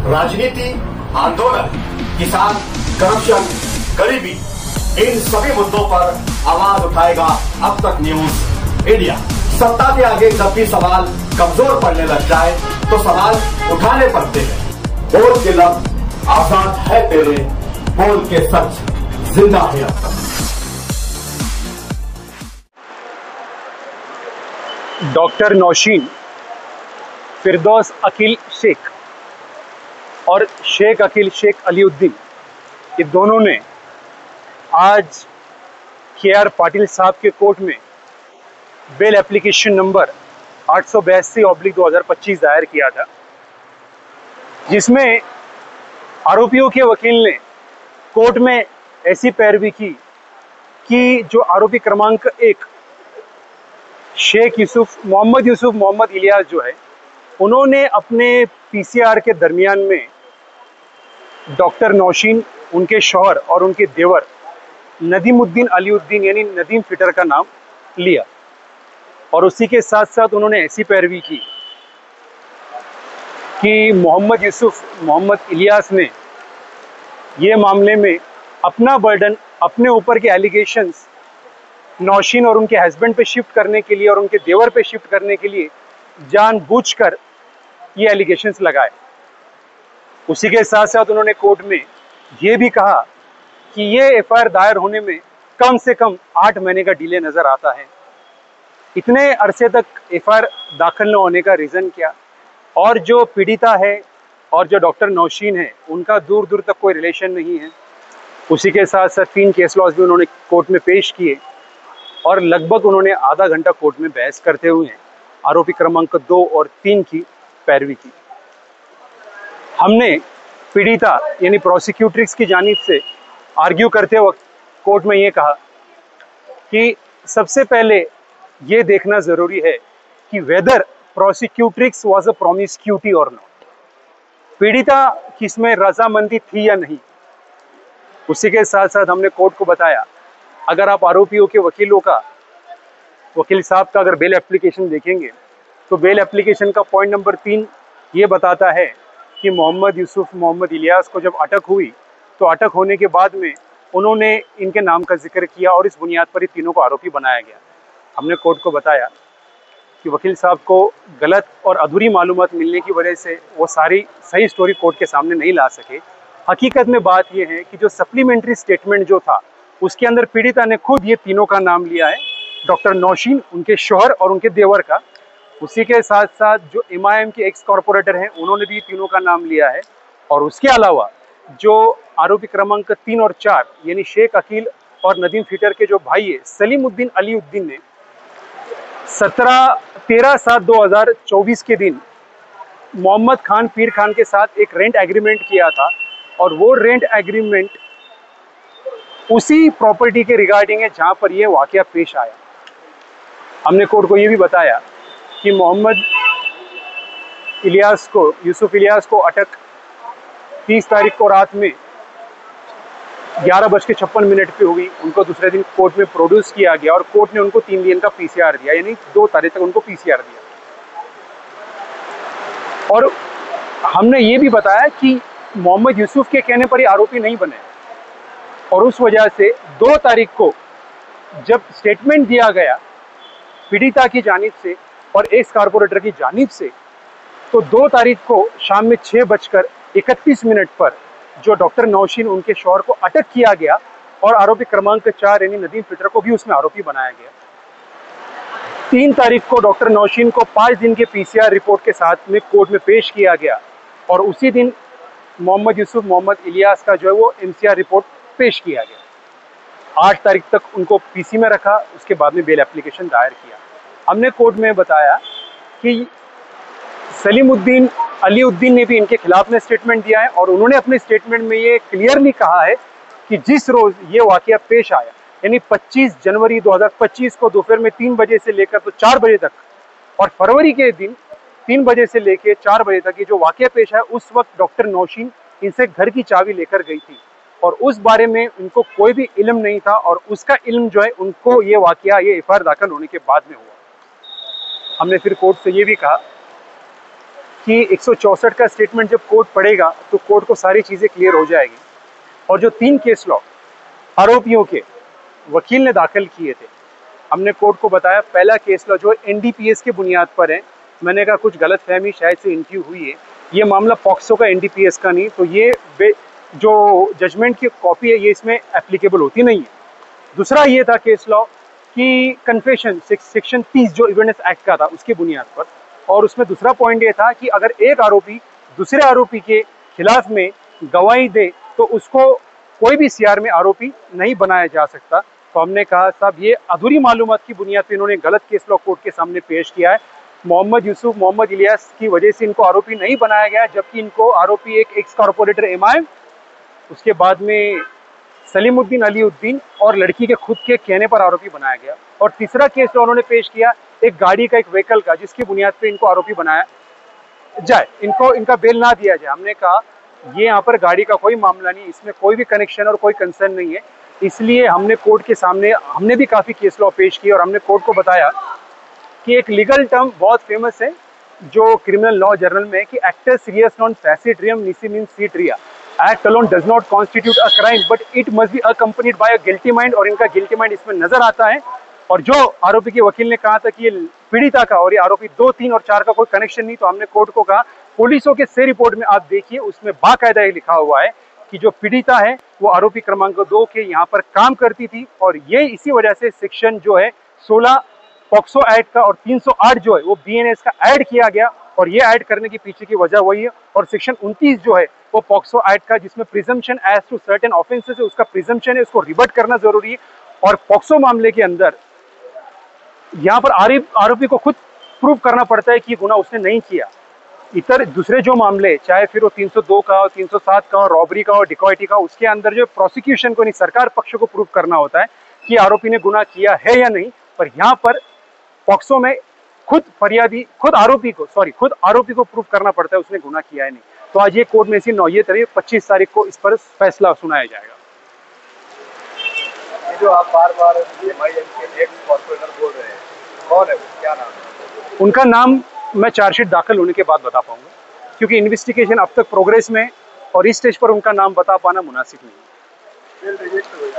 राजनीति, आंदोलन, किसान, करप्शन, गरीबी, इन सभी मुद्दों पर आवाज उठाएगा अब तक न्यूज इंडिया। सत्ता के आगे जब भी सवाल कमजोर पड़ने लग जाए तो सवाल उठाने पड़ते हैं। बोल के लफ्ज आजाद है तेरे, बोल के सच जिंदा है अब तक। डॉक्टर नौशीन, फिरदौस अकील शेख और शेख अकील शेख अलीउद्दीन, ये दोनों ने आज KR पाटिल साहब के कोर्ट में बेल एप्लीकेशन नंबर 882/2025 दायर किया था, जिसमें आरोपियों के वकील ने कोर्ट में ऐसी पैरवी की कि जो आरोपी क्रमांक 1 शेख मोहम्मद यूसुफ मोहम्मद इलियास जो है, उन्होंने अपने PCR के दरमियान में डॉक्टर नौशीन, उनके शौहर और उनके देवर नदीमुद्दीन अलीउद्दीन यानी नदीम फिटर का नाम लिया। और उसी के साथ साथ उन्होंने ऐसी पैरवी की कि मोहम्मद यूसुफ मोहम्मद इलियास ने ये मामले में अपना बर्डन, अपने ऊपर के एलिगेशंस नौशीन और उनके हस्बैंड पे शिफ्ट करने के लिए और उनके देवर पे शिफ्ट करने के लिए जानबूझकर ये एलिगेशंस लगाए। उसी के साथ साथ उन्होंने कोर्ट में ये भी कहा कि ये FIR दायर होने में कम से कम 8 महीने का डिले नज़र आता है। इतने अरसे तक FIR दाखिल न होने का रीज़न क्या, और जो पीड़िता है और जो डॉक्टर नौशीन है उनका दूर दूर तक कोई रिलेशन नहीं है। उसी के साथ साथ 3 केस लॉज भी उन्होंने कोर्ट में पेश किए और लगभग उन्होंने आधा घंटा कोर्ट में बहस करते हुए आरोपी क्रमांक 2 और 3 की पैरवी की। हमने पीड़िता यानी प्रोसिक्यूट्रिक्स की जानिब से आर्ग्यू करते वक्त कोर्ट में ये कहा कि सबसे पहले ये देखना ज़रूरी है कि वेदर प्रोसिक्यूट्रिक्स वाज अ प्रोमिस्क्यूटी और नॉट, पीड़िता किसमें रजामंदी थी या नहीं। उसी के साथ साथ हमने कोर्ट को बताया, अगर आप आरोपियों के वकील साहब का अगर बेल एप्लीकेशन देखेंगे तो बेल एप्लीकेशन का पॉइंट नंबर 3 ये बताता है कि मोहम्मद यूसुफ मोहम्मद इलियास को जब अटक हुई तो अटक होने के बाद में उन्होंने इनके नाम का जिक्र किया और इस बुनियाद पर ही तीनों को आरोपी बनाया गया। हमने कोर्ट को बताया कि वकील साहब को गलत और अधूरी मालूमात मिलने की वजह से वो सारी सही स्टोरी कोर्ट के सामने नहीं ला सके। हकीकत में बात ये है कि जो सप्लीमेंट्री स्टेटमेंट जो था उसके अंदर पीड़िता ने खुद ये तीनों का नाम लिया है, डॉक्टर नौशीन, उनके शौहर और उनके देवर का। उसी के साथ साथ जो MIM के एक्स कॉर्पोरेटर हैं उन्होंने भी तीनों का नाम लिया है। और उसके अलावा जो आरोपी क्रमांक 3 और 4 यानी शेख अकील और नदीम फिटर के जो भाई है सलीमुद्दीन अलीउद्दीन ने 13/7/2024 के दिन मोहम्मद खान पीर खान के साथ एक रेंट एग्रीमेंट किया था और वो रेंट एग्रीमेंट उसी प्रॉपर्टी के रिगार्डिंग है जहां पर ये वाकया पेश आया। हमने कोर्ट को ये भी बताया कि मोहम्मद यूसुफ इलियास को अटक 30 तारीख को रात में 11:56 पे हुई। उनको दूसरे दिन कोर्ट में प्रोड्यूस किया गया और कोर्ट ने उनको 3 दिन का PCR दिया, यानी 2 तारीख तक उनको PCR दिया। और हमने ये भी बताया कि मोहम्मद यूसुफ के कहने पर ही आरोपी नहीं बने और उस वजह से 2 तारीख को जब स्टेटमेंट दिया गया पीड़िता की जानिब से और एक्स कारपोरेटर की जानिब से, तो 2 तारीख को शाम में 6:31 पर जो डॉक्टर नौशीन उनके शौहर को अटक किया गया और आरोपी क्रमांक 4 यानी नदीम फिटर को भी उसमें आरोपी बनाया गया। 3 तारीख को डॉक्टर नौशीन को 5 दिन के PCR रिपोर्ट के साथ में कोर्ट में पेश किया गया और उसी दिन मोहम्मद यूसुफ मोहम्मद इलियास का जो है वो MCR रिपोर्ट पेश किया गया। 8 तारीख तक उनको PC में रखा, उसके बाद में बेल एप्लीकेशन दायर किया। हमने कोर्ट में बताया कि सलीमुद्दीन अलीउद्दीन ने भी इनके खिलाफ में स्टेटमेंट दिया है और उन्होंने अपने स्टेटमेंट में ये क्लियरली कहा है कि जिस रोज़ ये वाकया पेश आया यानी 25 जनवरी 2025 को दोपहर में 3 बजे से लेकर तो 4 बजे तक और फरवरी के दिन 3 बजे से लेकर 4 बजे तक ये जो वाकया पेश आया, उस वक्त डॉक्टर नौशीन इनसे घर की चाबी लेकर गई थी और उस बारे में उनको कोई भी इल्म नहीं था और उसका इल्म जो है उनको ये वाकया ये FIR दाखिल होने के बाद में हुआ। हमने फिर कोर्ट से ये भी कहा कि 164 का स्टेटमेंट जब कोर्ट पढ़ेगा तो कोर्ट को सारी चीज़ें क्लियर हो जाएगी। और जो 3 केस लॉ आरोपियों के वकील ने दाखिल किए थे, हमने कोर्ट को बताया पहला केस लॉ जो एनडीपीएस के बुनियाद पर है, मैंने कहा कुछ गलतफहमी शायद से इनकी हुई है, ये मामला पॉक्सो का एनडीपीएस का नहीं, तो ये जो जजमेंट की कॉपी है ये इसमें एप्लीकेबल होती नहीं है। दूसरा ये था केस लॉ कि कन्फेशन सेक्शन 30 जो एविडेंस एक्ट का था उसके बुनियाद पर, और उसमें दूसरा पॉइंट ये था कि अगर एक आरोपी दूसरे आरोपी के खिलाफ में गवाही दे तो उसको कोई भी सीआर में आरोपी नहीं बनाया जा सकता। तो हमने कहा साहब ये अधूरी मालूमात की बुनियाद पर इन्होंने गलत केस लॉ कोर्ट के सामने पेश किया है। मोहम्मद यूसुफ, मोहम्मद इलियास की वजह से इनको आरोपी नहीं बनाया गया, जबकि इनको आरोपी एक एक्स कॉर्पोरेटर एमआईएम, उसके बाद में सलीमुद्दीन अलीउद्दीन और लड़की के खुद के कहने पर आरोपी बनाया गया। और तीसरा केस जो उन्होंने पेश किया एक गाड़ी का, एक व्हीकल का, जिसकी बुनियाद पे इनको आरोपी बनाया जाए, इनका बेल ना दिया जाए। हमने कहा ये यहाँ पर गाड़ी का कोई मामला नहीं, इसमें कोई भी कनेक्शन और कोई कंसर्न नहीं है। इसलिए हमने कोर्ट के सामने हमने भी काफ़ी केस लॉ पेश किए और हमने कोर्ट को बताया कि एक लीगल टर्म बहुत फेमस है जो क्रिमिनल लॉ जर्नल में है कि एक्टर सीरियस नॉन फैसिड रियम निसी मीन सीट रिया, act alone does not constitute a crime but it must be accompanied by a guilty mind, और इनका गिल्टी माइंड इसमें नजर आता है। और जो आरोपी के वकील ने कहा था कि ये पीड़िता का और ये आरोपी 2, 3 और 4 का कोई कनेक्शन नहीं, तो हमने कोर्ट को कहा पुलिसों के से रिपोर्ट में आप देखिए उसमें बाकायदा ये लिखा हुआ है कि जो पीड़िता है वो आरोपी क्रमांक 2 के यहाँ पर काम करती थी, और ये इसी वजह से सेक्शन जो है 16 पॉक्सो एक्ट का और 308 जो है वो बीएनएस का ऐड किया गया, और ये ऐड करने के पीछे की वजह वही है। और सेक्शन 29 जो है वो पॉक्सो एक्ट का, जिसमें presumption as to certain offences है, उसका प्रिजम्पशन है, उसको रिबट करना जरूरी है। और पॉक्सो मामले के अंदर यहाँ पर आरोपी को खुद प्रूव करना पड़ता है कि गुनाह उसने नहीं किया। इतर दूसरे जो मामले चाहे फिर वो 302 का हो, 307 का हो, रॉबरी का हो, डिकॉइटी का हो, उसके अंदर जो प्रोसिक्यूशन को नहीं सरकार पक्ष को प्रूव करना होता है कि आरोपी ने गुनाह किया है या नहीं। पर यहाँ पर पॉक्सो में खुद आरोपी को प्रूव करना पड़ता है उसने गुनाह किया है नहीं। तो आज ये कोर्ट में ऐसी नौयत रही, 25 तारीख को इस पर फैसला सुनाया जाएगा। ये जो आप बार-बार एमआईएम के एक्स कॉर्पोरेटर बोल रहे हैं, कौन है, क्या नाम है? उनका नाम मैं चार्जशीट दाखिल होने के बाद बता पाऊंगा, क्योंकि इन्वेस्टिगेशन अब तक प्रोग्रेस में और इस स्टेज पर उनका नाम बता पाना मुनासिब नहीं है।